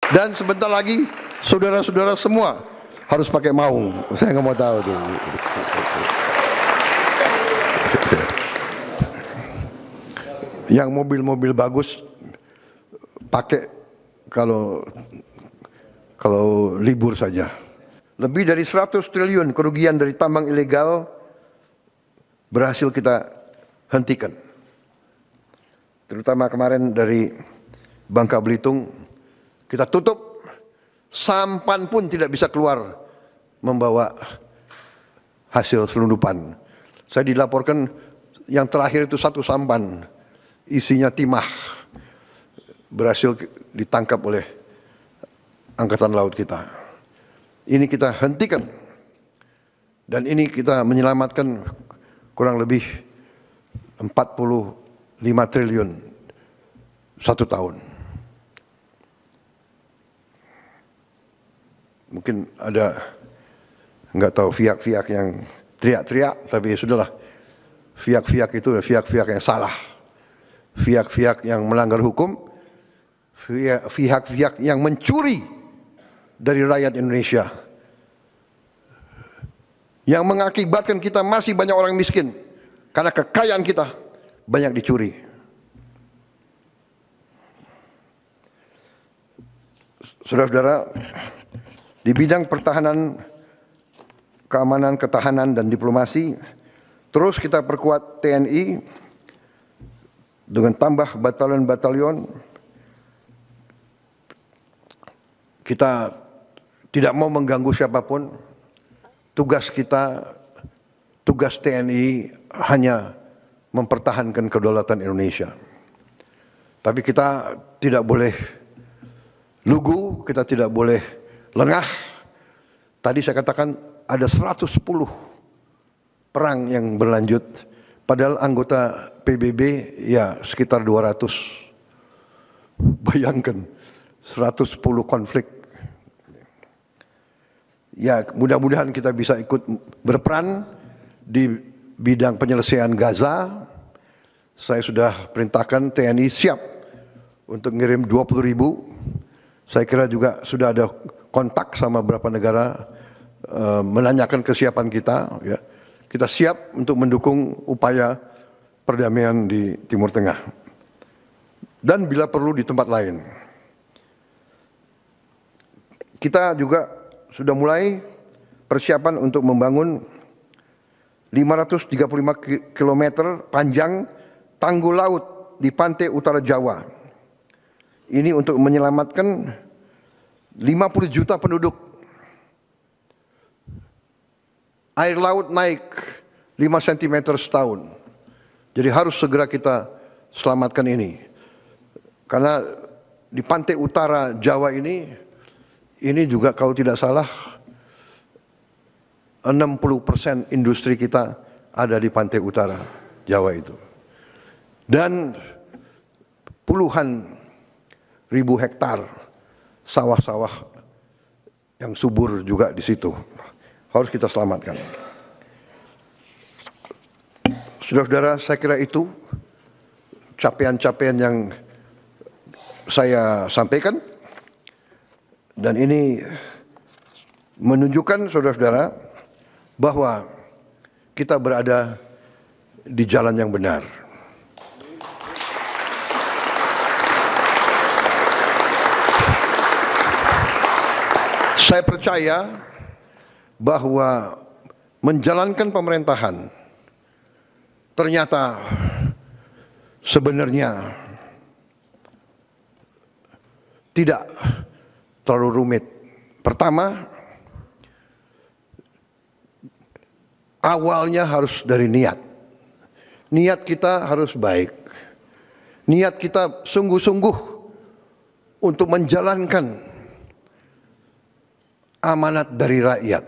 Dan sebentar lagi saudara-saudara semua harus pakai maung. Saya nggak mau tahu tuh. Yang mobil-mobil bagus pakai kalau libur saja. Lebih dari 100 triliun kerugian dari tambang ilegal berhasil kita hentikan. Terutama kemarin dari Bangka Belitung, kita tutup, sampan pun tidak bisa keluar membawa hasil selundupan. Saya dilaporkan yang terakhir itu satu sampan, isinya timah, berhasil ditangkap oleh Angkatan Laut kita. Ini kita hentikan. Dan ini kita menyelamatkan kurang lebih 45 triliun satu tahun. Mungkin ada nggak tahu pihak-pihak yang teriak-teriak, tapi sudahlah. Pihak-pihak itu pihak-pihak yang salah, pihak-pihak yang melanggar hukum, pihak-pihak yang mencuri dari rakyat Indonesia, yang mengakibatkan kita masih banyak orang miskin karena kekayaan kita banyak dicuri. Saudara-saudara, di bidang pertahanan, keamanan, ketahanan, dan diplomasi, terus kita perkuat TNI dengan tambah batalion-batalion. Kita tidak mau mengganggu siapapun. Tugas kita, tugas TNI hanya mempertahankan kedaulatan Indonesia. Tapi kita tidak boleh lugu, kita tidak boleh lengah. Tadi saya katakan ada 110 perang yang berlanjut, padahal anggota PBB ya sekitar 200. Bayangkan 110 konflik. Ya, mudah-mudahan kita bisa ikut berperan di bidang penyelesaian Gaza. Saya sudah perintahkan TNI siap untuk ngirim 20.000. Saya kira juga sudah ada kontak sama beberapa negara menanyakan kesiapan kita. Ya. Kita siap untuk mendukung upaya perdamaian di Timur Tengah. Dan bila perlu di tempat lain. Kita juga sudah mulai persiapan untuk membangun 535 km panjang tanggul laut di pantai utara Jawa. Ini untuk menyelamatkan 50 juta penduduk. Air laut naik 5 cm setahun. Jadi harus segera kita selamatkan ini. Karena di pantai utara Jawa ini juga kalau tidak salah 60% industri kita ada di pantai utara Jawa itu. Dan puluhan ribu hektar sawah-sawah yang subur juga di situ. Harus kita selamatkan. Saudara-saudara, saya kira itu capaian-capaian yang saya sampaikan. Dan ini menunjukkan saudara-saudara bahwa kita berada di jalan yang benar. Saya percaya bahwa menjalankan pemerintahan ternyata sebenarnya tidak terlalu rumit. Pertama, awalnya harus dari niat. Niat kita harus baik. Niat kita sungguh-sungguh untuk menjalankan amanat dari rakyat.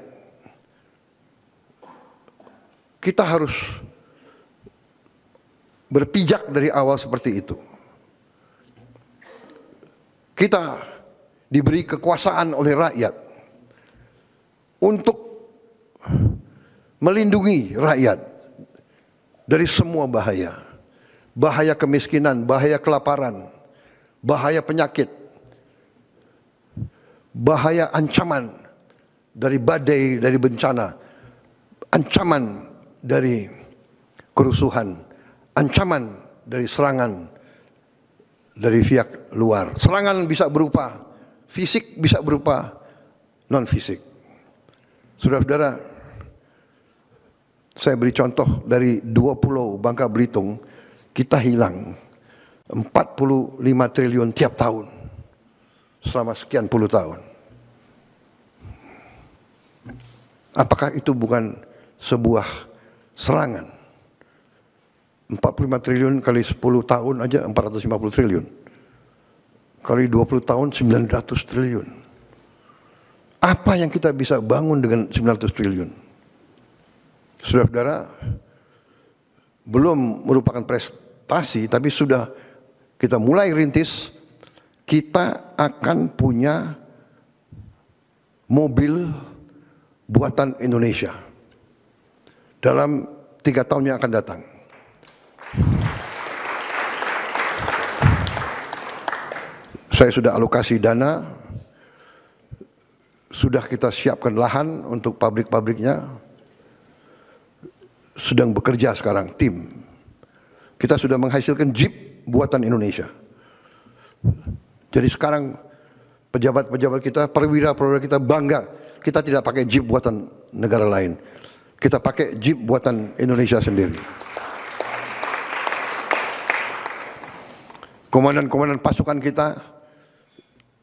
Kita harus berpijak dari awal seperti itu. Kita diberi kekuasaan oleh rakyat untuk melindungi rakyat dari semua bahaya. Bahaya kemiskinan, bahaya kelaparan, bahaya penyakit. bahaya ancaman dari badai, dari bencana, ancaman dari kerusuhan, ancaman dari serangan dari pihak luar. Serangan bisa berupa fisik, bisa berupa non-fisik. Saudara-saudara, saya beri contoh dari 2 pulau Bangka Belitung, kita hilang 45 triliun tiap tahun selama sekian puluh tahun. Apakah itu bukan sebuah serangan? 45 triliun kali 10 tahun aja 450 triliun. Kali 20 tahun 900 triliun. Apa yang kita bisa bangun dengan 900 triliun? Saudara-saudara, belum merupakan prestasi, tapi sudah kita mulai rintis, kita akan punya mobil buatan Indonesia dalam 3 tahun yang akan datang. Saya sudah alokasi dana, sudah kita siapkan lahan untuk pabrik-pabriknya, sedang bekerja sekarang tim. Kita sudah menghasilkan Jeep buatan Indonesia. Jadi sekarang pejabat-pejabat kita, perwira-perwira kita bangga, kita tidak pakai Jeep buatan negara lain. Kita pakai Jeep buatan Indonesia sendiri. Komandan-komandan pasukan kita,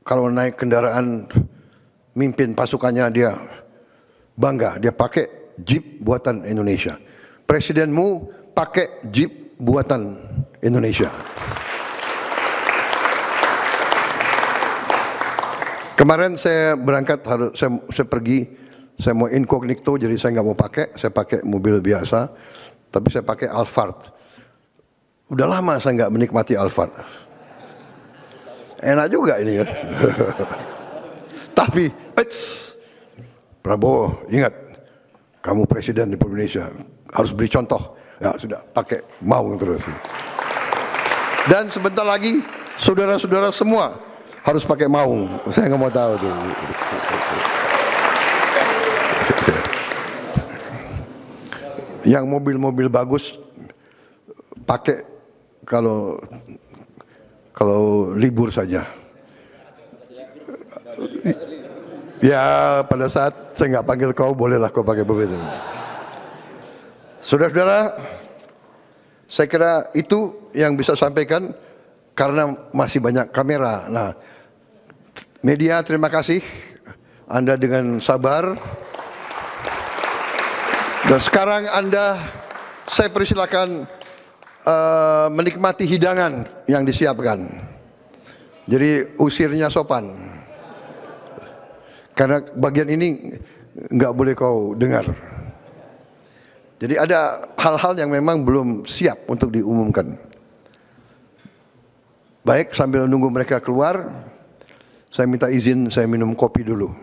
kalau naik kendaraan, mimpin pasukannya dia bangga, dia pakai Jeep buatan Indonesia. Presidenmu pakai Jeep buatan Indonesia. Kemarin saya berangkat, saya pergi, saya mau incognito, jadi saya nggak mau pakai, saya pakai mobil biasa, tapi saya pakai Alphard. Udah lama saya nggak menikmati Alphard. Enak juga ini ya. Tapi, Prabowo, ingat, kamu presiden di Indonesia, harus beri contoh. Ya sudah, pakai maung terus. Dan sebentar lagi, saudara-saudara semua harus pakai maung. Saya nggak mau tahu tuh. Yang mobil-mobil bagus pakai kalau libur saja. Ya pada saat saya nggak panggil kau, bolehlah kau pakai mobil itu. Saudara-saudara, saya kira itu yang bisa sampaikan karena masih banyak kamera. Nah, media terima kasih Anda dengan sabar. Dan sekarang saya persilakan menikmati hidangan yang disiapkan. Jadi usirnya sopan. Karena bagian ini nggak boleh kau dengar. Jadi ada hal-hal yang memang belum siap untuk diumumkan. Baik, sambil nunggu mereka keluar, saya minta izin saya minum kopi dulu.